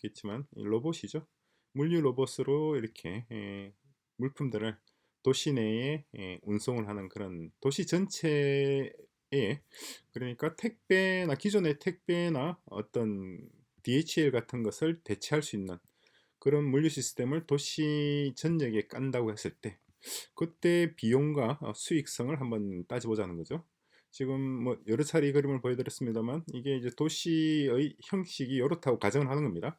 겠지만 로봇이죠. 물류 로봇으로 이렇게 물품들을 도시 내에 운송을 하는 그런 도시 전체에, 그러니까 택배나 기존의 택배나 어떤 DHL 같은 것을 대체할 수 있는 그런 물류 시스템을 도시 전역에 깐다고 했을 때 그때 비용과 수익성을 한번 따져보자는 거죠. 지금 뭐 여러 차례 이 그림을 보여드렸습니다만 이게 이제 도시의 형식이 이렇다고 가정을 하는 겁니다.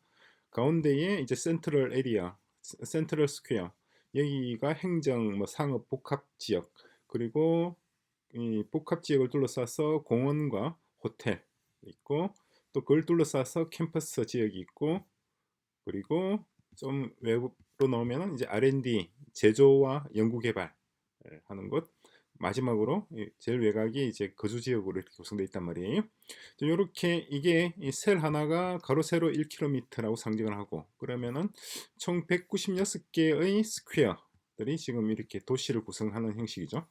가운데에 이제 센트럴 에리아, 센트럴 스퀘어, 여기가 행정, 뭐 상업 복합 지역, 그리고 이 복합 지역을 둘러싸서 공원과 호텔 있고, 또 그걸 둘러싸서 캠퍼스 지역이 있고, 그리고 좀 외부로 나오면은 이제 R&D, 제조와 연구개발 하는 곳, 마지막으로 제일 외곽이 이제 거주 지역으로 이렇게 구성되어 있단 말이에요. 이렇게 이게 이 셀 하나가 가로 세로 1km라고 상징을 하고, 그러면은 총 196개의 스퀘어들이 지금 이렇게 도시를 구성하는 형식이죠.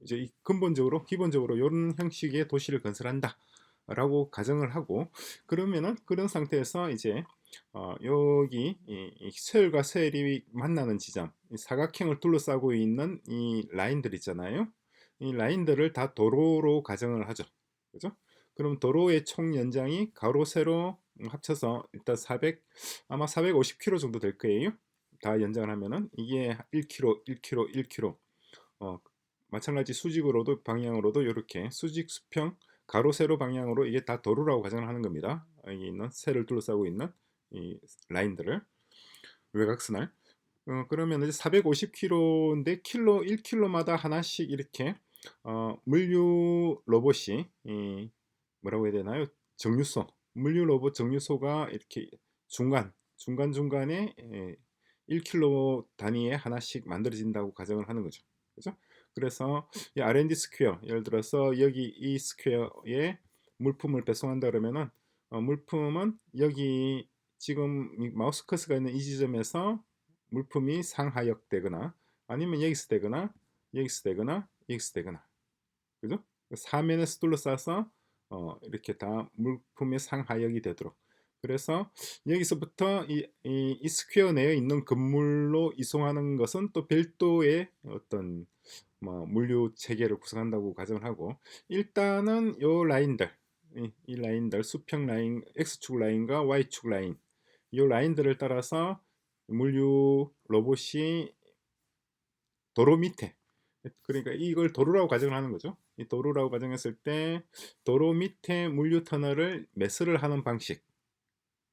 이제 근본적으로 기본적으로 이런 형식의 도시를 건설한다라고 가정을 하고, 그러면은 그런 상태에서 이제 여기 이 셀과 셀이 만나는 지점, 이 사각형을 둘러싸고 있는 이 라인들 있잖아요. 이 라인들을 다 도로로 가정을 하죠. 그죠? 그럼 도로의 총 연장이 가로 세로 합쳐서 일단 400, 아마 450km 정도 될 거예요. 다 연장을 하면은 이게 1km, 1km, 1km. 어, 마찬가지 수직으로도 방향으로도 이렇게 수직 수평 가로 세로 방향으로 이게 다 도로라고 가정을 하는 겁니다. 여기 있는 세를 둘러싸고 있는 이 라인들을 외곽선을 그러면 이제 450km인데 킬로 1킬로마다 하나씩 이렇게 물류 로봇이 뭐라고 해야 되나요? 정류소 물류 로봇 정류소가 이렇게 중간에 1킬로 단위에 하나씩 만들어진다고 가정을 하는 거죠. 그죠? 그래서 이 R&D 스퀘어, 예를 들어서 여기 이 스퀘어에 물품을 배송한다 그러면은 물품은 여기 지금 이 마우스 커서가 있는 이 지점에서 물품이 상하역 되거나 아니면 여기서 되거나 여기서 되거나 여기서 되거나, 그죠? 사면에서 둘러싸서 이렇게 다 물품의 상하역이 되도록, 그래서 여기서부터 이 스퀘어 내에 있는 건물로 이송하는 것은 또 별도의 어떤 뭐 물류 체계를 구성한다고 가정을 하고, 일단은 요 라인들, 이 라인들 수평 라인, X축 라인과 Y축 라인, 이 라인들을 따라서 물류 로봇이 도로 밑에, 그러니까 이걸 도로라고 가정을 하는 거죠. 이 도로라고 가정했을 때 도로 밑에 물류 터널을 매설을 하는 방식,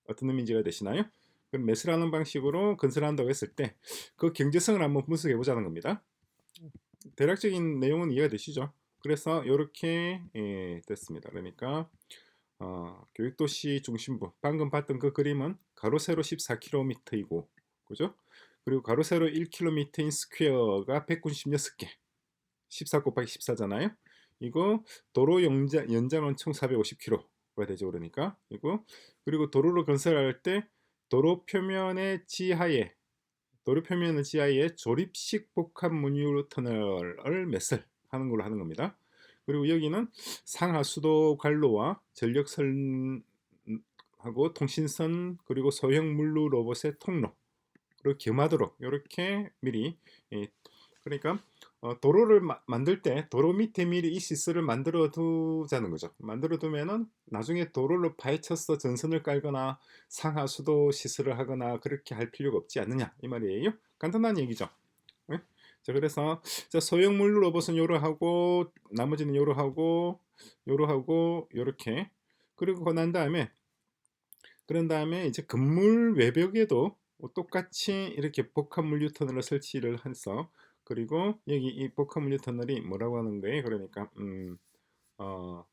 어떤 의미인지가 되시나요? 그럼 매설을 하는 방식으로 건설한다고 했을 때 그 경제성을 한번 분석해 보자는 겁니다. 대략적인 내용은 이해가 되시죠? 그래서 이렇게 됐습니다. 그러니까 교육도시 중심부, 방금 봤던 그 그림은 가로 세로 14km이고, 그죠? 그리고 가로 세로 1km인 스퀘어가 196개, 14 곱하기 14잖아요. 이거 도로 연장은 총 450km가 되죠. 그러니까 이거, 그리고 도로를 건설할 때 도로 표면의 지하에 도로 표면의 지하에 조립식 복합 문유 터널을 매설하는 걸로 하는 겁니다. 그리고 여기는 상하 수도 관로와 전력선하고 통신선, 그리고 소형 물류 로봇의 통로, 그리고 겸하도록 이렇게 미리 그러니까 도로를 만들 때 도로 밑에 미리 이 시스를 만들어 두자는 거죠. 만들어 두면은 나중에 도로를 파헤쳐서 전선을 깔거나 상하 수도 시설을 하거나 그렇게 할 필요가 없지 않느냐 이 말이에요. 간단한 얘기죠. 네? 자, 그래서 자, 소형 물류 로봇은 요러 하고 나머지는 요러 하고 요러 하고 요렇게, 그리고 난 다음에 그런 다음에 이제 건물 외벽에도 똑같이 이렇게 복합 물류 터널을 설치를 해서, 그리고 여기 이 복합 물류 터널이 뭐라고 하는 거예요? 그러니까 어,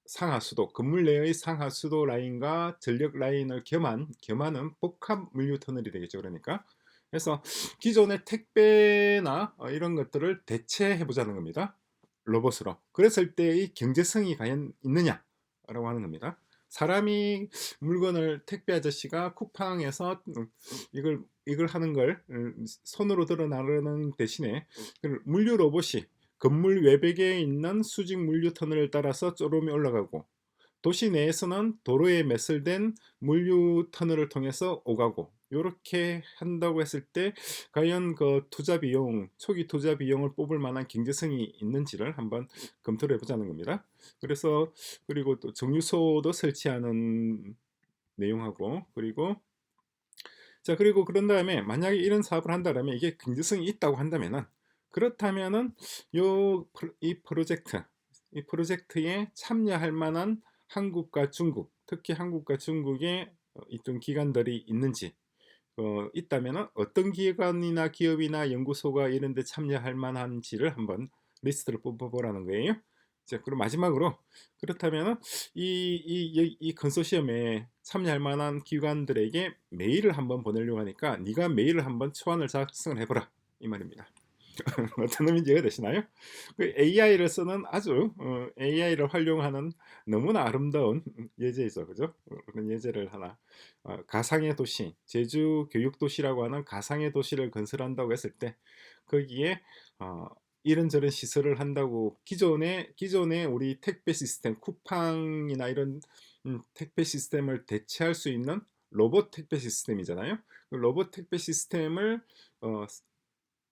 상하수도, 건물 내의 상하수도 라인과 전력 라인을 겸하는 복합 물류 터널이 되겠죠. 그러니까 그래서 기존의 택배나 이런 것들을 대체해 보자는 겁니다. 로봇으로. 그랬을 때의 경제성이 과연 있느냐라고 하는 겁니다. 사람이 물건을 택배 아저씨가 쿠팡에서 이걸 하는 걸 손으로 들어 나르는 대신에 물류 로봇이 건물 외벽에 있는 수직 물류 터널을 따라서 쪼름이 올라가고 도시 내에서는 도로에 매설된 물류 터널을 통해서 오가고 요렇게 한다고 했을 때 과연 그 투자 비용, 초기 투자 비용을 뽑을 만한 경제성이 있는지를 한번 검토를 해보자는 겁니다. 그래서 그리고 또 정류소도 설치하는 내용하고 그리고 자 그리고 그런 다음에 만약에 이런 사업을 한다면 이게 경제성이 있다고 한다면은 그렇다면은 이 프로젝트에 참여할 만한 한국과 중국, 특히 한국과 중국의 이런 기관들이 있는지 있다면은 어떤 기관이나 기업이나 연구소가 이런 데 참여할 만한지를 한번 리스트를 뽑아보라는 거예요. 자, 그럼 마지막으로 그렇다면은 이 컨소시엄에 참여할 만한 기관들에게 메일을 한번 보내려고 하니까 네가 메일을 한번 초안을 작성을 해보라 이 말입니다. 어떤 의미인지 이해되시나요? 그 AI를 쓰는 아주 AI를 활용하는 너무나 아름다운 예제이죠, 그죠? 그런 예제를 하나 가상의 도시, 제주 교육도시라고 하는 가상의 도시를 건설한다고 했을 때 거기에 어, 이런저런 시설을 한다고 기존에 우리 택배 시스템, 쿠팡이나 이런 택배 시스템을 대체할 수 있는 로봇 택배 시스템이잖아요. 그 로봇 택배 시스템을 어,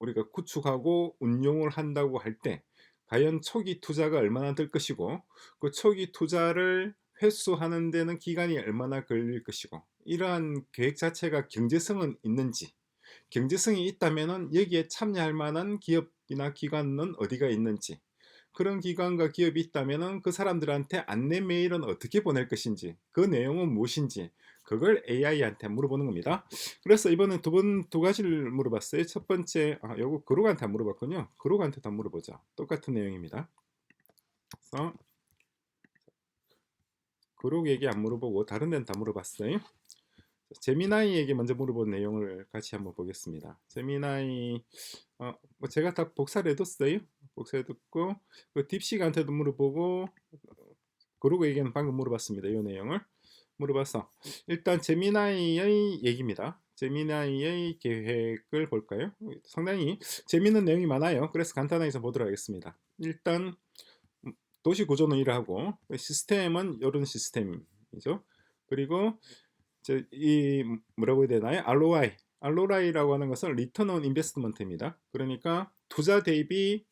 우리가 구축하고 운용을 한다고 할 때 과연 초기 투자가 얼마나 들 것이고 그 초기 투자를 회수하는 데는 기간이 얼마나 걸릴 것이고 이러한 계획 자체가 경제성은 있는지 경제성이 있다면은 여기에 참여할 만한 기업이나 기관은 어디가 있는지 그런 기관과 기업이 있다면은 그 사람들한테 안내 메일은 어떻게 보낼 것인지 그 내용은 무엇인지 그걸 AI한테 물어보는 겁니다. 그래서 이번에 두 가지를 물어봤어요. 첫 번째 요거 그룹한테 안 물어봤군요. 그룹한테도 안 물어보죠. 똑같은 내용입니다. 그래서 그룹 얘기 안 물어보고 다른 데는 다 물어봤어요. 제미나이에게 먼저 물어본 내용을 같이 한번 보겠습니다. 제미나이 뭐 제가 다 복사를 해뒀어요. 복사해뒀고 그 딥시크한테도 물어보고 그룹에게는 방금 물어봤습니다. 이 내용을 물어봐서 일단 제미나이의 얘기입니다. 제미나이의 계획을 볼까요? 상당히 재미있는 내용이 많아요. 그래서 간단하게 좀 보도록 하겠습니다. 일단 도시 구조는 이러하고 시스템은 이런 시스템이죠. 그리고 이 뭐라고 해야 되나요? ROI라고 하는 것은 Return on Investment입니다. 그러니까 투자 대비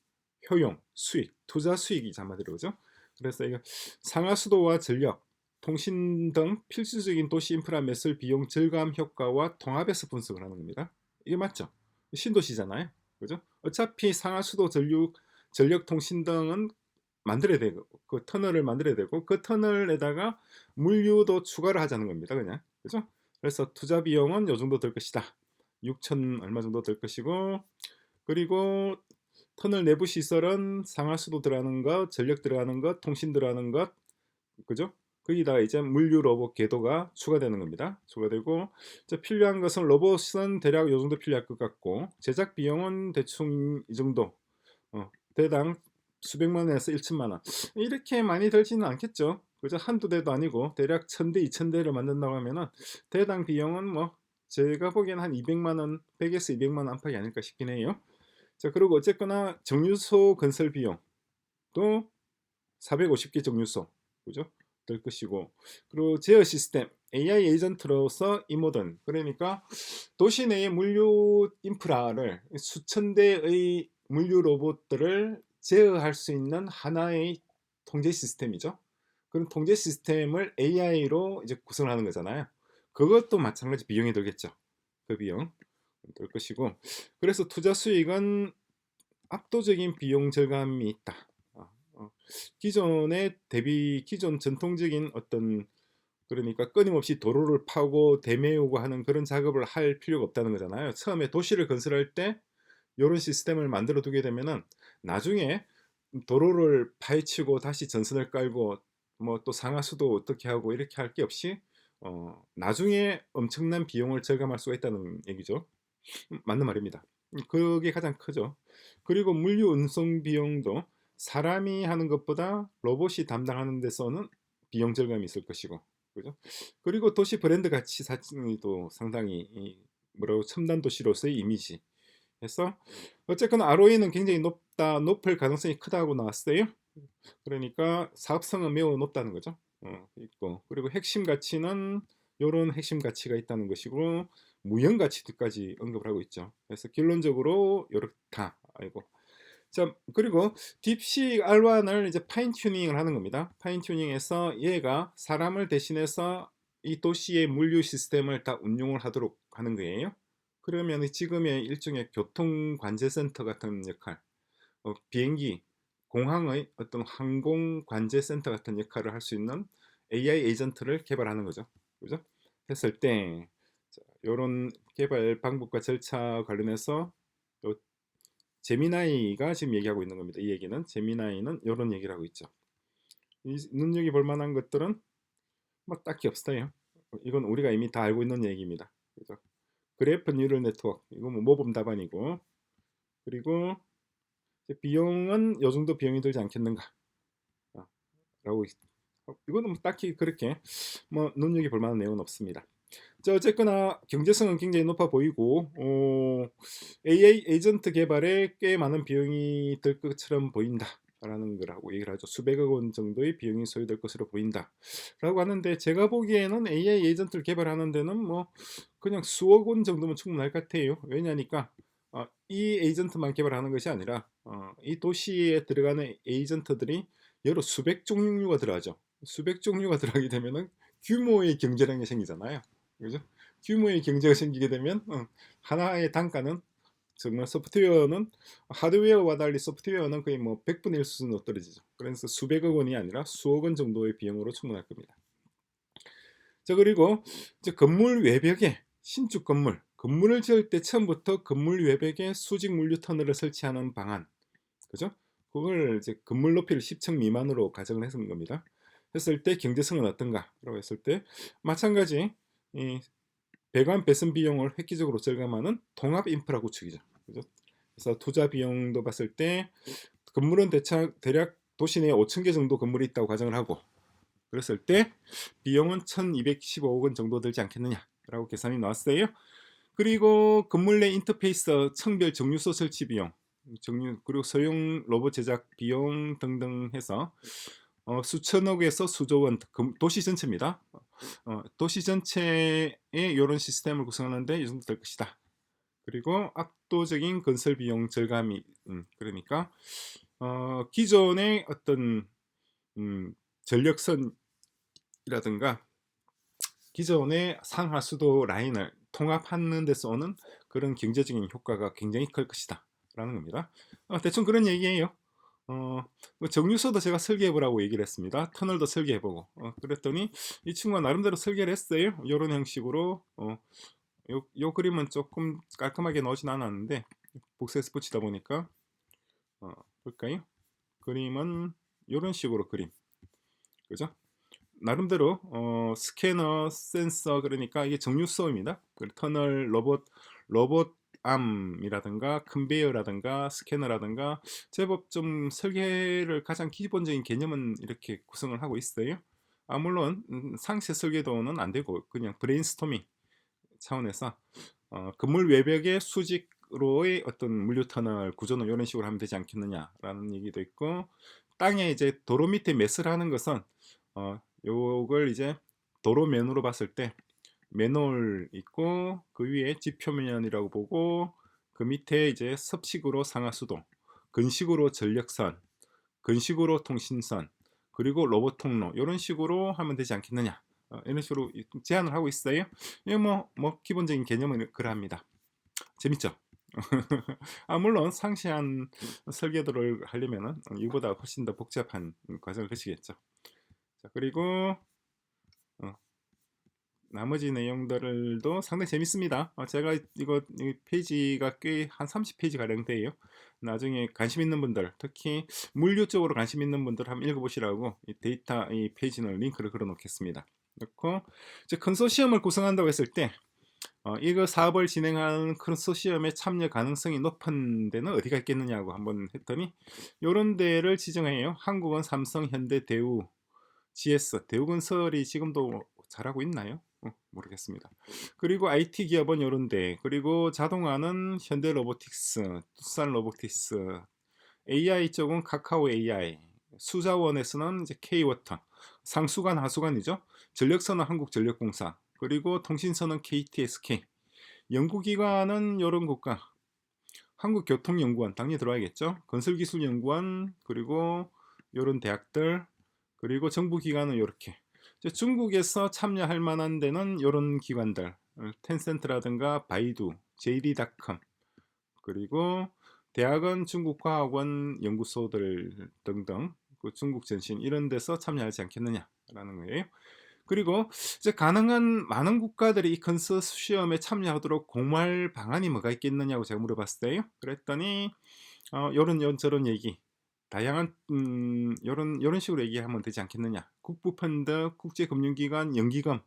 효용, 수익, 투자 수익이 한마디로 그죠? 그래서 이거 상하수도와 전력, 통신 등 필수적인 도시 인프라 매설 비용 절감 효과와 통합해서 분석을 하는 겁니다. 이게 맞죠? 신도시잖아요. 그죠? 어차피 상하수도 전력 통신 등은 만들어야 되고 그 터널을 만들어야 되고 그 터널에다가 물류도 추가를 하자는 겁니다. 그냥. 그죠? 그래서 투자 비용은 요 정도 들 것이다. 6천 얼마 정도 들 것이고 그리고 터널 내부 시설은 상하수도 들어가는 것, 전력 들어가는 것, 통신 들어가는 것, 그죠? 거기다가 이제 물류 로봇 궤도가 추가되는 겁니다. 추가되고 이제 필요한 것은 로봇은 대략 요 정도 필요할 것 같고 제작 비용은 대충 이 정도 대당 수백만 원에서 1천만 원 이렇게 많이 들지는 않겠죠. 그죠? 한두 대도 아니고 대략 1000대, 2000대를 만든다고 하면은 대당 비용은 뭐 제가 보기에는 한 200만 원, 100에서 200만 원 안팎이 아닐까 싶긴 해요. 자, 그리고 어쨌거나 정류소 건설 비용도 450개 정류소, 그죠? 될 것이고, 그리고 제어 시스템, AI 에이전트로서 이모든, 그러니까 도시 내의 물류 인프라를 수천 대의 물류 로봇들을 제어할 수 있는 하나의 통제 시스템이죠. 그런 통제 시스템을 AI로 이제 구성하는 거잖아요. 그것도 마찬가지 비용이 들겠죠. 그 비용 들 것이고, 그래서 투자 수익은 압도적인 비용 절감이 있다. 기존에 대비 기존 전통적인 어떤 그러니까 끊임없이 도로를 파고 대메우고 하는 그런 작업을 할 필요가 없다는 거잖아요. 처음에 도시를 건설할 때 이런 시스템을 만들어 두게 되면은 나중에 도로를 파헤치고 다시 전선을 깔고 뭐 또 상하수도 어떻게 하고 이렇게 할 게 없이 나중에 엄청난 비용을 절감할 수가 있다는 얘기죠. 맞는 말입니다. 그게 가장 크죠. 그리고 물류 운송 비용도 사람이 하는 것보다 로봇이 담당하는 데서는 비용 절감이 있을 것이고, 그죠? 그리고 도시 브랜드 가치 사진도 상당히 뭐라고 첨단 도시로서의 이미지. 해서 어쨌거나 ROE는 굉장히 높을 가능성이 크다고 나왔어요. 그러니까 사업성은 매우 높다는 거죠. 있고, 그리고 핵심 가치는 요런 핵심 가치가 있다는 것이고 무형 가치까지 언급을 하고 있죠. 그래서 결론적으로 요렇다. 아이고. 자, 그리고 딥식 R1을 이제 파인 튜닝을 하는 겁니다. 파인 튜닝해서 얘가 사람을 대신해서 이 도시의 물류 시스템을 다 운용을 하도록 하는 거예요. 그러면 지금의 일종의 교통 관제 센터 같은 역할, 비행기, 공항의 어떤 항공 관제 센터 같은 역할을 할 수 있는 AI 에이전트를 개발하는 거죠. 그죠? 했을 때 이런 개발 방법과 절차 관련해서 요 제미나이가 지금 얘기하고 있는 겁니다. 이 얘기는 제미나이는 이런 얘기를 하고 있죠. 이 눈여겨볼 만한 것들은 뭐 딱히 없어요. 이건 우리가 이미 다 알고 있는 얘기입니다. 그죠? 그래프 뉴럴 네트워크 이거 뭐 모범 답안이고, 그리고 비용은 요 정도 비용이 들지 않겠는가 라고 이거는 뭐 딱히 그렇게 뭐 눈여겨볼 만한 내용은 없습니다. 자, 어쨌거나 경제성은 굉장히 높아 보이고 AI 에이전트 개발에 꽤 많은 비용이 들 것처럼 보인다 라는 거라고 얘기를 하죠. 수백억 원 정도의 비용이 소요될 것으로 보인다 라고 하는데, 제가 보기에는 AI 에이전트를 개발하는 데는 뭐 그냥 수억 원 정도면 충분할 것 같아요. 왜냐니까 이 에이전트만 개발하는 것이 아니라 이 도시에 들어가는 에이전트들이 여러 수백 종류가 들어가죠. 수백 종류가 들어가게 되면은 규모의 경제량이 생기잖아요. 그죠? 규모의 경제가 생기게 되면 하나의 단가는 정말 소프트웨어는 하드웨어와 달리 소프트웨어는 거의 뭐 100분의 1 수준으로 떨어지죠. 그래서 수백억 원이 아니라 수억 원 정도의 비용으로 충분할 겁니다. 자, 그리고 이제 건물 외벽에 신축 건물을 지을 때 처음부터 건물 외벽에 수직 물류 터널을 설치하는 방안, 그죠? 그걸 이제 건물 높이를 10층 미만으로 가정을 했은 겁니다. 했을 때 경제성은 어떤가라고 했을 때 마찬가지 이 배관 배선 비용을 획기적으로 절감하는 통합 인프라 구축이죠. 그죠? 그래서 투자 비용도 봤을 때 건물은 대략 도시 내에 5천 개 정도 건물이 있다고 가정을 하고, 그랬을 때 비용은 1215억 원 정도 들지 않겠느냐라고 계산이 나왔어요. 그리고 건물 내 인터페이스 청별 정류소 설치 비용, 그리고 소형 로봇 제작 비용 등등 해서 수천억에서 수조 원, 도시 전체입니다. 도시 전체에 이런 시스템을 구성하는데 이 정도 될 것이다. 그리고 압도적인 건설 비용 절감이, 그러니까 기존의 어떤 전력선이라든가 기존의 상하수도 라인을 통합하는 데서 오는 그런 경제적인 효과가 굉장히 클 것이다 라는 겁니다. 대충 그런 얘기예요. 뭐 정류소도 제가 설계해보라고 얘기를 했습니다. 터널도 설계해보고, 그랬더니 이 친구가 나름대로 설계를 했어요. 이런 형식으로. 요 그림은 조금 깔끔하게 나오진 않았는데 복사해서 붙이다 보니까 볼까요? 그림은 이런 식으로 그림, 그죠? 나름대로 스캐너, 센서, 그러니까 이게 정류소입니다. 터널, 로봇 암이라든가 컨베이어라든가 스캐너라든가 제법 좀 설계를 가장 기본적인 개념은 이렇게 구성을 하고 있어요. 물론 상세 설계도는 안 되고 그냥 브레인스토밍 차원에서 건물 외벽의 수직으로의 어떤 물류 터널 구조는 이런 식으로 하면 되지 않겠느냐라는 얘기도 있고, 땅에 이제 도로 밑에 매스를 하는 것은 요걸 이제 도로면으로 봤을 때 맨홀 있고 그 위에 지표면이라고 보고 그 밑에 이제 섭식으로 상하수도, 근식으로 전력선, 근식으로 통신선, 그리고 로봇 통로 이런 식으로 하면 되지 않겠느냐, 이런 식으로 제안을 하고 있어요. 이거 뭐 기본적인 개념은 그러합니다. 재밌죠? 물론 상세한 설계도를 하려면은 이보다 훨씬 더 복잡한 과정을 거치겠죠. 자, 그리고 나머지 내용들도 상당히 재밌습니다. 제가 이거 이 페이지가 꽤 한 30페이지 가량 돼요. 나중에 관심 있는 분들, 특히 물류 쪽으로 관심 있는 분들 한번 읽어보시라고 이 데이터 이 페이지는 링크를 걸어 놓겠습니다. 그렇고 이제 컨소시엄을 구성한다고 했을 때 이거 사업을 진행하는 컨소시엄의 참여 가능성이 높은 데는 어디가 있겠느냐고 한번 했더니 이런 데를 지정해요. 한국은 삼성, 현대, 대우, GS, 대우건설이 지금도 잘하고 있나요? 모르겠습니다. 그리고 IT 기업은 이런 데, 그리고 자동화는 현대로보틱스, 투싼로보틱스, AI 쪽은 카카오 AI, 수자원에서는 이제 K워터, 상수간, 하수관이죠. 전력선은 한국전력공사, 그리고 통신선은 KTSK, 연구기관은 요런 국가, 한국교통연구원 당연히 들어야겠죠. 건설기술연구원, 그리고 요런 대학들, 그리고 정부기관은 요렇게. 중국에서 참여할 만한 데는 요런 기관들, 텐센트라든가 바이두, JD.com, 그리고 대학은 중국과학원 연구소들 등등, 그 중국 전신 이런 데서 참여하지 않겠느냐라는 거예요. 그리고 이제 가능한 많은 국가들이 이 컨소시엄에 참여하도록 공모할 방안이 뭐가 있겠느냐고 제가 물어봤을 때요. 그랬더니 요런 저런 얘기, 다양한 요런 식으로 얘기하면 되지 않겠느냐. 국부펀드, 국제금융기관, 연기금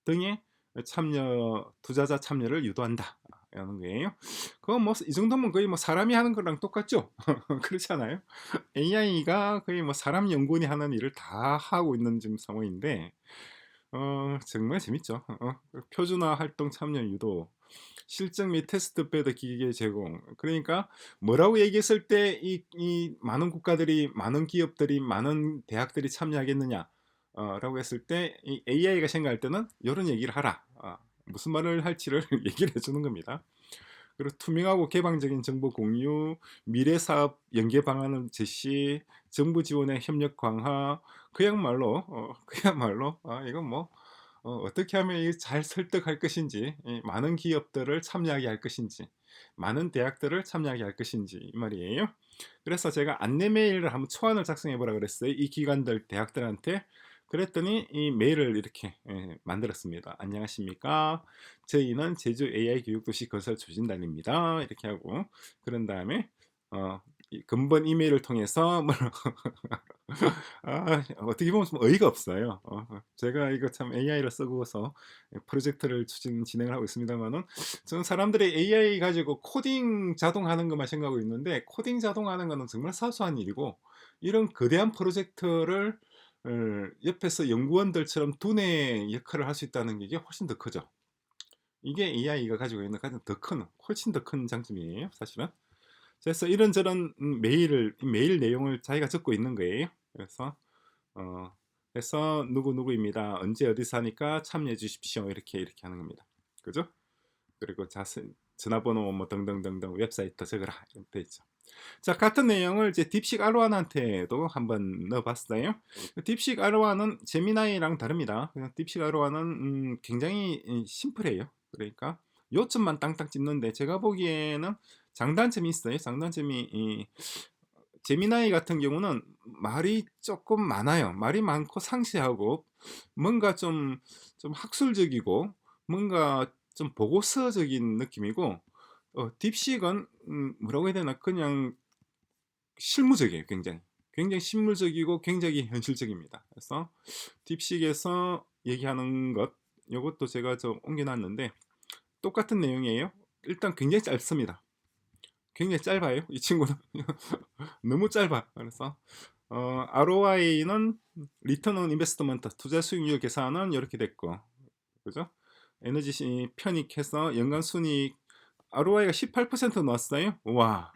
등의 참여, 투자자 참여를 유도한다 라는 거예요. 그거 뭐 이 정도면 거의 뭐 사람이 하는 거랑 똑같죠. 그렇잖아요. AI가 거의 뭐 사람 연구원이 하는 일을 다 하고 있는 지금 상황인데 정말 재밌죠. 표준화 활동 참여 유도, 실증 및 테스트 베드 기계 제공. 그러니까 뭐라고 얘기했을 때 이 많은 국가들이, 많은 기업들이, 많은 대학들이 참여하겠느냐 라고 했을 때 이 AI가 생각할 때는 이런 얘기를 하라. 무슨 말을 할지를 얘기를 해주는 겁니다. 그리고 투명하고 개방적인 정보 공유, 미래 사업 연계 방안을 제시, 정부 지원의 협력 강화, 그야말로 이건 뭐 어떻게 하면 잘 설득할 것인지, 많은 기업들을 참여하게 할 것인지, 많은 대학들을 참여하게 할 것인지 이 말이에요. 그래서 제가 안내 메일을 한번 초안을 작성해 보라 그랬어요. 이 기관들 대학들한테. 그랬더니 이 메일을 이렇게 만들었습니다. 안녕하십니까? 저희는 제주 AI 교육도시 건설 추진단입니다. 이렇게 하고, 그런 다음에 근본 이메일을 통해서 어떻게 보면 좀 어이가 없어요. 제가 이거 참 AI를 쓰고서 프로젝트를 진행을 하고 있습니다만은, 저는 사람들이 AI 가지고 코딩 자동하는 것만 생각하고 있는데, 코딩 자동하는 거는 정말 사소한 일이고, 이런 거대한 프로젝트를 옆에서 연구원들처럼 두뇌 역할을 할 수 있다는 게 이게 훨씬 더 크죠. 이게 AI가 가지고 있는 가장 훨씬 더 큰 장점이에요, 사실은. 그래서 이런저런 메일 내용을 자기가 적고 있는 거예요. 그래서 어, 누구누구입니다. 언제 어디서 하니까 참여해 주십시오. 이렇게 하는 겁니다. 그죠? 그리고 전화번호 뭐 등등등등 웹사이트 적어라 이렇게 돼 있죠. 자, 같은 내용을 이제 딥식 R1한테도 한번 넣어봤어요. 딥식 R1은 제미나이랑 다릅니다. 그냥 딥식 R1은 굉장히 심플해요. 그러니까 요점만 땅땅 찝는데, 제가 보기에는 장단점이 있어요. 장단점이 제미나이 같은 경우는 말이 조금 많아요. 말이 많고 상세하고 뭔가 좀 학술적이고 뭔가 좀 보고서적인 느낌이고, 딥식은 뭐라고 해야 되나, 그냥 실무적이에요. 굉장히 실무적이고 굉장히 현실적입니다. 그래서 딥식에서 얘기하는 것, 이것도 제가 좀 옮겨놨는데 똑같은 내용이에요. 일단 굉장히 짧습니다. 굉장히 짧아요. 이 친구는 너무 짧아. 그래서 ROI는 리턴 온 인베스트먼트, 투자 수익률 계산은 이렇게 됐고, 그죠? 에너지 편익해서 연간 순이익 ROI가 18% 나왔어요. 와,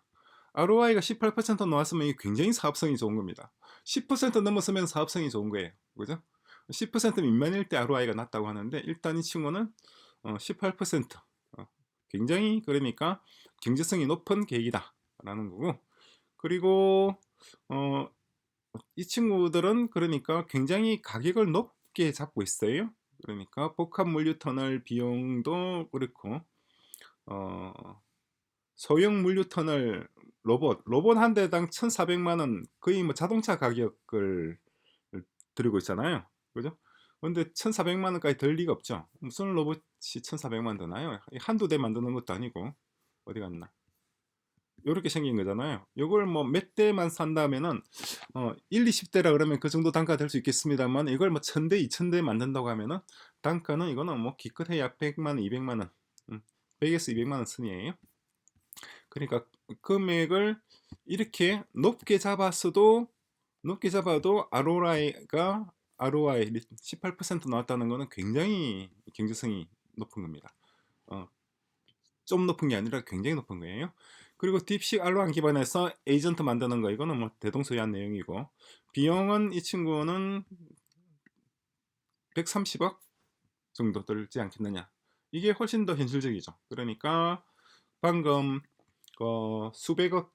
ROI가 18% 나왔으면 이게 굉장히 사업성이 좋은 겁니다. 10% 넘었으면 사업성이 좋은 거예요. 그죠? 10% 미만일 때 ROI가 낮다고 하는데, 일단 이 친구는 18%, 굉장히, 그러니까 경제성이 높은 계획이다 라는 거고, 그리고 어, 이 친구들은 그러니까 굉장히 가격을 높게 잡고 있어요. 그러니까 복합 물류 터널 비용도 그렇고, 어, 소형 물류 터널 로봇 한 대당 1,400만 원, 거의 뭐 자동차 가격을 들이고 있잖아요. 그죠? 근데 1,400만 원까지 들 리가 없죠. 무슨 로봇이 1,400만 원 드나요? 한두 대 만드는 것도 아니고. 어디 갔나? 요렇게 생긴 거잖아요. 요걸 뭐 몇 대만 산다면은 1, 20대라 그러면 그 정도 단가 될 수 있겠습니다만, 이걸 뭐 1,000대, 2,000대 만든다고 하면은 단가는, 이거는 뭐 기껏해야 100만 원, 200만 원, 100에서 200만 원 선이에요. 그러니까 금액을 이렇게 높게 잡아도 ROI 18% 나왔다는 거는 굉장히 경제성이 높은 겁니다. 좀 높은 게 아니라 굉장히 높은 거예요. 그리고 딥식 알로한 기반에서 에이전트 만드는 거, 이거는 뭐 대동소이한 내용이고, 비용은 이 친구는 130억 정도 들지 않겠느냐. 이게 훨씬 더 현실적이죠. 그러니까 방금 수백억,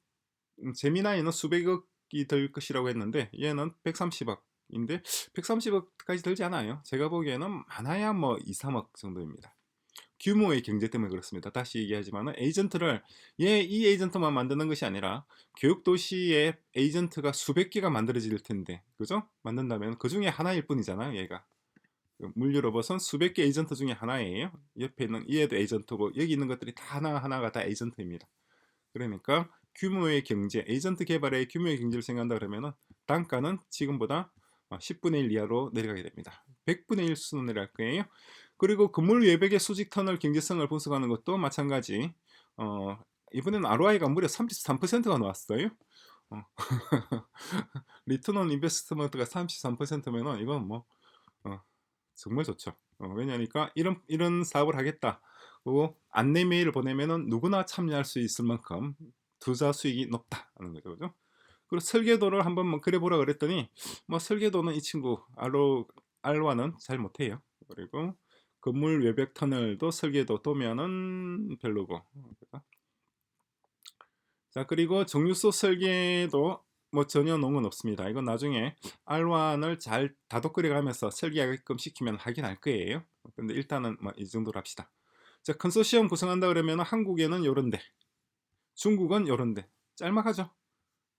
재미나이는 수백억이 들 것이라고 했는데 얘는 130억인데 130억까지 들지 않아요. 제가 보기에는 많아야 뭐 2, 3억 정도입니다. 규모의 경제 때문에 그렇습니다. 다시 얘기하지만 에이전트를 이 에이전트만 만드는 것이 아니라 교육 도시에 에이전트가 수백 개가 만들어질 텐데, 그죠? 만든다면 그 중에 하나일 뿐이잖아요, 얘가. 물류 로봇은 수백 개 에이전트 중에 하나예요. 옆에 있는 얘도 에이전트고 여기 있는 것들이 다 하나하나가 다 에이전트입니다. 그러니까 규모의 경제, 에이전트 개발의 규모의 경제를 생각한다 그러면은 단가는 지금보다 10분의 1 이하로 내려가게 됩니다. 100분의 1 수준으로 내려갈 거예요. 그리고 건물 외벽의 수직 터널 경제성을 분석하는 것도 마찬가지. 이번에는 ROI가 무려 33%가 나왔어요. 리턴 온 인베스트먼트가 33%면은 이건 뭐 정말 좋죠. 왜냐니까 이런 사업을 하겠다. 그리고 안내 메일을 보내면은 누구나 참여할 수 있을 만큼 투자 수익이 높다 하는 거죠, 그죠? 그리고 설계도를 한번 뭐 그려보라 그랬더니 뭐 설계도는 이 친구 알와는 잘 못해요. 그리고 건물 외벽 터널도 설계도 도면은 별로고. 자, 그리고 정유소 설계도 뭐 전혀 논문 없습니다. 이건 나중에 R1을 잘 다독거려 가면서 설계하게끔 시키면 하긴 할 거예요. 근데 일단은 뭐 이 정도로 합시다. 자, 컨소시엄 구성한다 그러면 한국에는 요런데, 중국은 요런데 짤막하죠.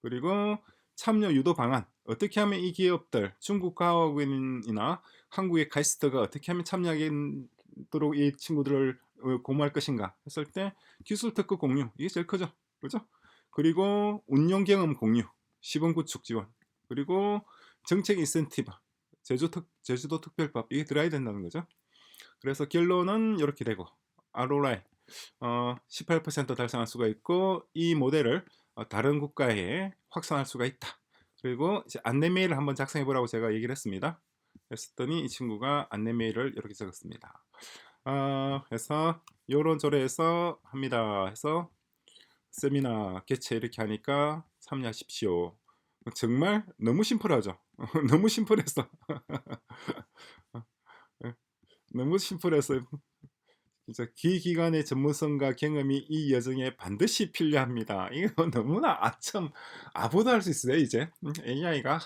그리고 참여 유도 방안, 어떻게 하면 이 기업들, 중국 과학원이나 한국의 카이스트가 어떻게 하면 참여하도록 이 친구들을 고무할 것인가 했을 때 기술 특허 공유, 이게 제일 크죠. 그죠? 그리고 운영 경험 공유, 시범 구축 지원, 그리고 정책 인센티브, 제주도 특별법, 이게 들어야 된다는 거죠. 그래서 결론은 이렇게 되고, ROI 18% 달성할 수가 있고, 이 모델을 다른 국가에 확산할 수가 있다. 그리고 이제 안내 메일을 한번 작성해 보라고 제가 얘기를 했습니다. 했더니 이 친구가 안내 메일을 이렇게 적었습니다. 해서 요런저래해서 합니다. 해서 세미나 개최 이렇게 하니까 참여하십시오. 정말 너무 심플하죠. 너무 심플해서 너무 심플해서 진짜 기기관의 전문성과 경험이 이 여정에 반드시 필요합니다. 이거 너무나 아첨 아보다 할 수 있어요 이제. AI가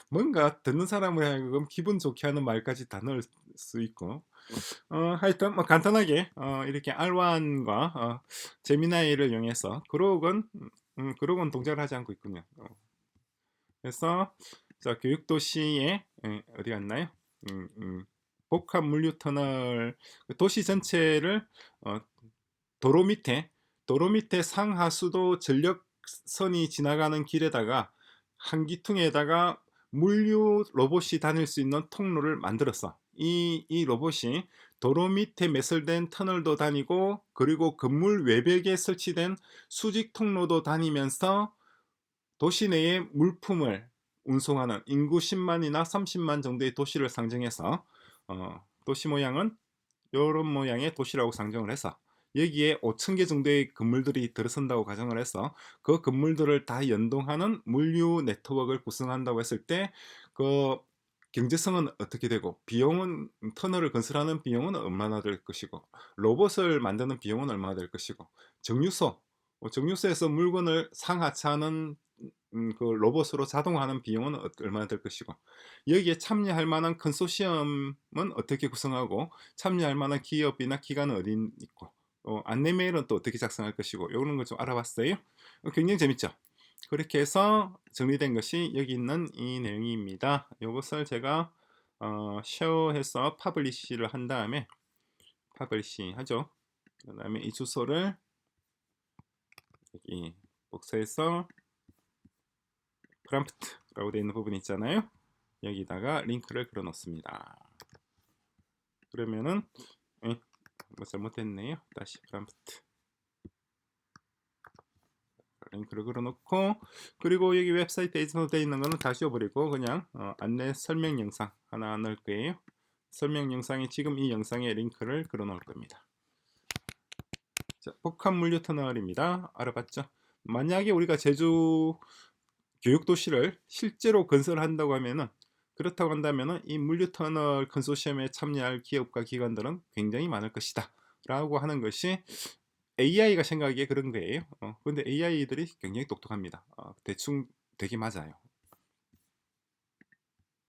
뭔가 듣는 사람을 하여금 기분 좋게 하는 말까지 다 넣을 수 있고. 하여튼 뭐 간단하게 이렇게 R1과 제미나이를 이용해서 그록은 동작을 하지 않고 있군요. 그래서 자, 교육도시에 어디 갔나요? 복합 물류 터널, 도시 전체를 도로 밑에 상하수도 전력선이 지나가는 길에다가 한기퉁에다가 물류 로봇이 다닐 수 있는 통로를 만들었어. 이 로봇이 도로 밑에 매설된 터널도 다니고, 그리고 건물 외벽에 설치된 수직 통로도 다니면서 도시 내에 물품을 운송하는, 인구 10만이나 30만 정도의 도시를 상정해서 도시 모양은 이런 모양의 도시라고 상정을 해서 여기에 5천 개 정도의 건물들이 들어선다고 가정을 해서 그 건물들을 다 연동하는 물류 네트워크를 구성한다고 했을 때 그 경제성은 어떻게 되고, 비용은, 터널을 건설하는 비용은 얼마나 될 것이고, 로봇을 만드는 비용은 얼마나 될 것이고, 정유소에서 물건을 상하차하는 그 로봇으로 자동화하는 비용은 얼마나 될 것이고, 여기에 참여할 만한 컨소시엄은 어떻게 구성하고, 참여할 만한 기업이나 기관은 어디 있고, 안내 메일은 또 어떻게 작성할 것이고, 이런 걸 좀 알아봤어요. 굉장히 재밌죠. 그렇게 해서 정리된 것이 여기 있는 이 내용입니다. 이것을 제가 쉐어해서 파블리시를 한 다음에 파블리시 하죠. 그 다음에 이 주소를 여기 복사해서 프롬프트라고 되어 있는 부분 있잖아요. 여기다가 링크를 걸어 놓습니다. 그러면은 뭐 잘못했네요. 다시 프롬프트 링크를 걸어 놓고, 그리고 여기 웹사이트에 되어 있는 거는 다 지워버리고 그냥 안내 설명 영상 하나 넣을 거예요. 설명 영상에 지금 이 영상에 링크를 걸어 놓을 겁니다. 자, 복합 물류 터널입니다. 알아봤죠? 만약에 우리가 제주 교육도시를 실제로 건설한다고 하면은 그렇다고 한다면은 이 물류 터널 컨소시엄에 참여할 기업과 기관들은 굉장히 많을 것이다. 라고 하는 것이 AI가 생각하기에 그런 거예요. 근데 AI들이 굉장히 똑똑합니다. 대충 되게 맞아요.